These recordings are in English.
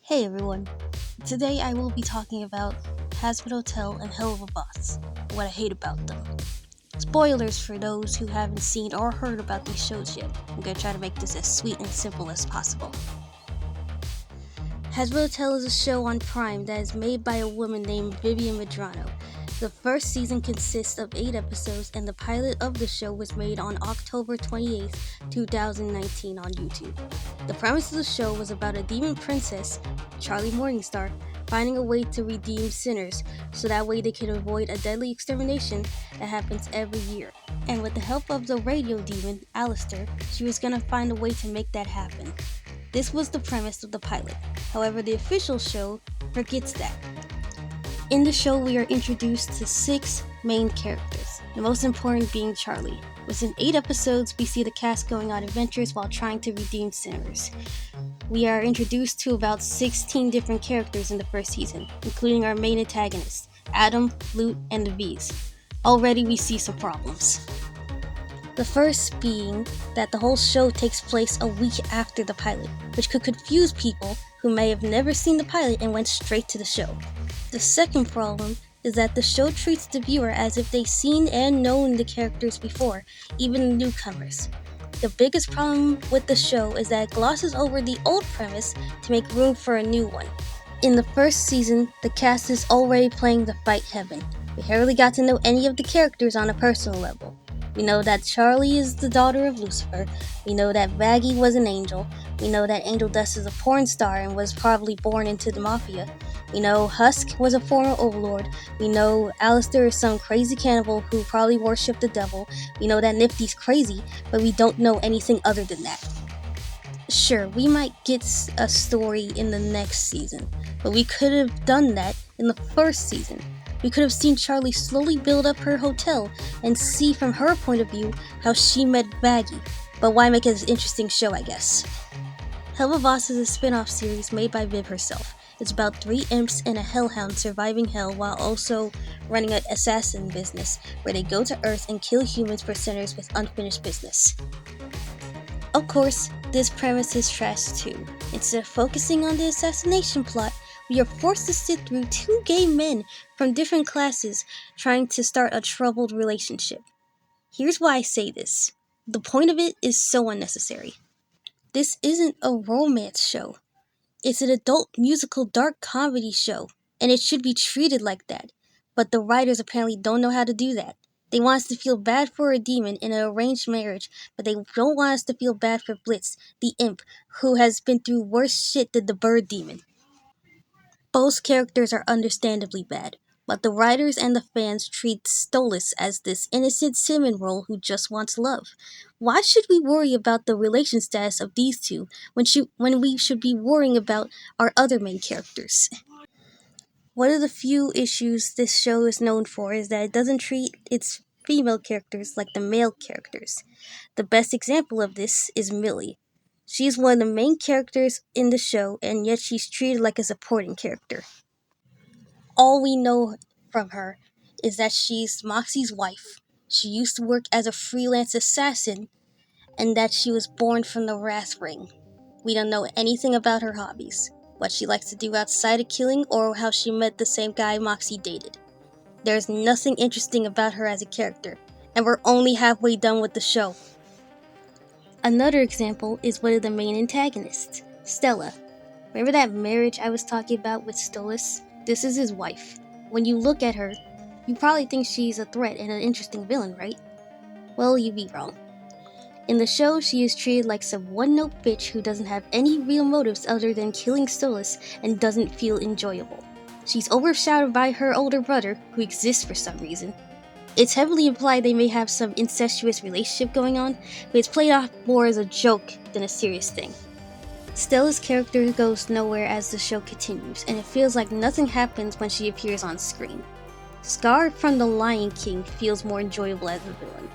Hey everyone, today I will be talking about Hazbin Hotel and Hellaverse, what I hate about them. Spoilers for those who haven't seen or heard about these shows yet. I'm gonna try to make this as sweet and simple as possible. Hazbin Hotel is a show on Prime that is made by a woman named Vivian Medrano. The first season consists of 8 episodes, and the pilot of the show was made on October 28, 2019 on YouTube. The premise of the show was about a demon princess, Charlie Morningstar, finding a way to redeem sinners so that way they could avoid a deadly extermination that happens every year. And with the help of the radio demon, Alistair, she was gonna find a way to make that happen. This was the premise of the pilot. However, the official show forgets that. In the show, we are introduced to 6 main characters, the most important being Charlie. Within 8 episodes, we see the cast going on adventures while trying to redeem sinners. We are introduced to about 16 different characters in the first season, including our main antagonists, Adam, Lute, and the V's. Already we see some problems. The first being that the whole show takes place a week after the pilot, which could confuse people who may have never seen the pilot and went straight to the show. The second problem is that the show treats the viewer as if they've seen and known the characters before, even the newcomers. The biggest problem with the show is that it glosses over the old premise to make room for a new one. In the first season, the cast is already playing the fight heaven. We hardly got to know any of the characters on a personal level. We know that Charlie is the daughter of Lucifer. We know that Vaggie was an angel. We know that Angel Dust is a porn star and was probably born into the Mafia. We know Husk was a former overlord. We know Alistair is some crazy cannibal who probably worshipped the devil. We know that Nifty's crazy, but we don't know anything other than that. Sure, we might get a story in the next season, but we could have done that in the first season. We could have seen Charlie slowly build up her hotel and see from her point of view how she met Vaggie. But why make it an interesting show, I guess? Hellaverse is a spin-off series made by Viv herself. It's about 3 imps and a hellhound surviving hell while also running an assassin business where they go to Earth and kill humans for sinners with unfinished business. Of course, this premise is trash too. Instead of focusing on the assassination plot, we are forced to sit through 2 gay men from different classes trying to start a troubled relationship. Here's why I say this. The point of it is so unnecessary. This isn't a romance show. It's an adult musical dark comedy show, and it should be treated like that. But the writers apparently don't know how to do that. They want us to feel bad for a demon in an arranged marriage, but they don't want us to feel bad for Blitz, the imp, who has been through worse shit than the bird demon. Both characters are understandably bad, but the writers and the fans treat Stolas as this innocent cinnamon roll who just wants love. Why should we worry about the relation status of these two when we should be worrying about our other main characters? One of the few issues this show is known for is that it doesn't treat its female characters like the male characters. The best example of this is Millie. She's one of the main characters in the show, and yet she's treated like a supporting character. All we know from her is that she's Moxie's wife. She used to work as a freelance assassin, and that she was born from the Wrath Ring. We don't know anything about her hobbies, what she likes to do outside of killing, or how she met the same guy Moxie dated. There's nothing interesting about her as a character, and we're only halfway done with the show. Another example is one of the main antagonists, Stella. Remember that marriage I was talking about with Stolas? This is his wife. When you look at her, you probably think she's a threat and an interesting villain, right? Well, you'd be wrong. In the show, she is treated like some one-note bitch who doesn't have any real motives other than killing Stolas and doesn't feel enjoyable. She's overshadowed by her older brother, who exists for some reason. It's heavily implied they may have some incestuous relationship going on, but it's played off more as a joke than a serious thing. Stella's character goes nowhere as the show continues, and it feels like nothing happens when she appears on screen. Scar from The Lion King feels more enjoyable as a villain.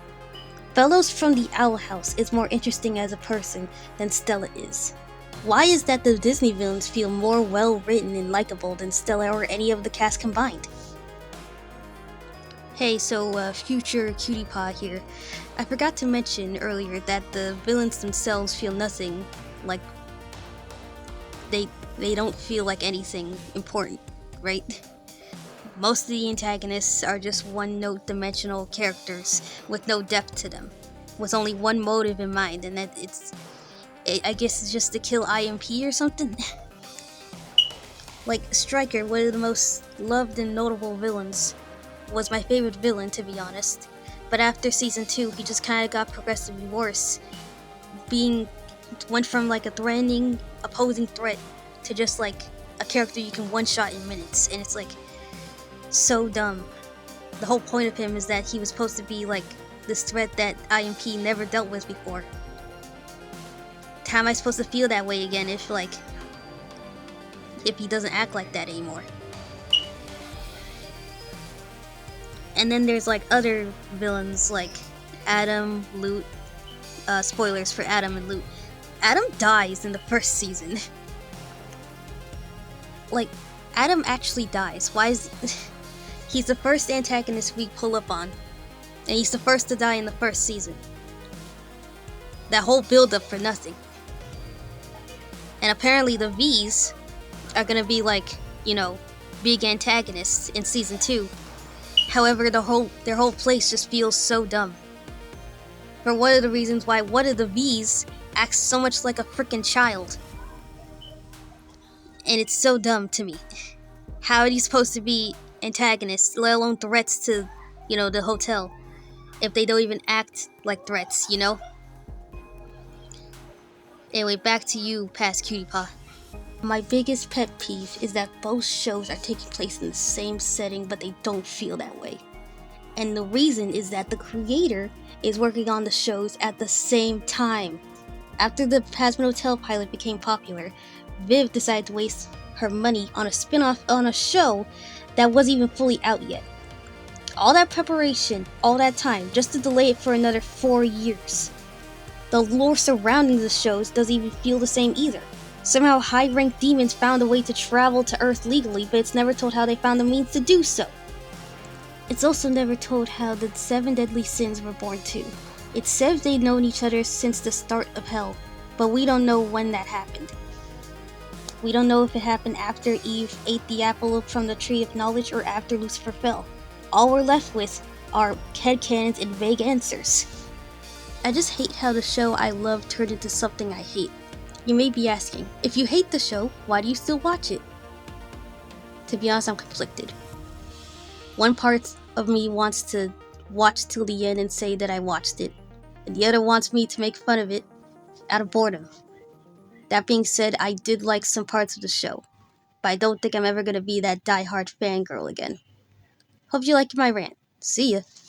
Fellows from the Owl House is more interesting as a person than Stella is. Why is that the Disney villains feel more well-written and likable than Stella or any of the cast combined? Hey, so future cutie pie here. I forgot to mention earlier that the villains themselves feel nothing like they don't feel like anything important, right? Most of the antagonists are just one-note dimensional characters with no depth to them, with only one motive in mind, and I guess it's just to kill IMP or something. Like Stryker, one of the most loved and notable villains, was my favorite villain, to be honest. But after season 2, he just kind of got progressively worse. Went from like a threatening, opposing threat to just like a character you can one-shot in minutes, and it's like so dumb. The whole point of him is that he was supposed to be like this threat that IMP never dealt with before. How am I supposed to feel that way again if he doesn't act like that anymore? And then there's like other villains like Adam, Loot. Spoilers for Adam and Loot. Adam dies in the first season. Like, Adam actually dies. Why is... He's the first antagonist we pull up on. And he's the first to die in the first season. That whole build-up for nothing. And apparently the V's are gonna be like, you know, big antagonists in season 2. However, their whole place just feels so dumb. For one of the reasons why one of the V's acts so much like a freaking child. And it's so dumb to me. How are you supposed to be antagonists, let alone threats to, you know, the hotel, if they don't even act like threats, you know? Anyway, back to you, past Cutie Pie. My biggest pet peeve is that both shows are taking place in the same setting, but they don't feel that way. And the reason is that the creator is working on the shows at the same time. After the Hazbin Hotel pilot became popular, Viv decided to waste her money on a spin-off on a show that wasn't even fully out yet. All that preparation, all that time, just to delay it for another 4 years. The lore surrounding the shows doesn't even feel the same either. Somehow high-ranked demons found a way to travel to Earth legally, but it's never told how they found the means to do so. It's also never told how the 7 deadly sins were born too. It says they've known each other since the start of Hell, but we don't know when that happened. We don't know if it happened after Eve ate the apple from the Tree of Knowledge or after Lucifer fell. All we're left with are headcanons and vague answers. I just hate how the show I love turned into something I hate. You may be asking, if you hate the show, why do you still watch it? To be honest, I'm conflicted. One part of me wants to watch till the end and say that I watched it, and the other wants me to make fun of it out of boredom. That being said, I did like some parts of the show, but I don't think I'm ever gonna be that die-hard fangirl again. Hope you liked my rant. See ya.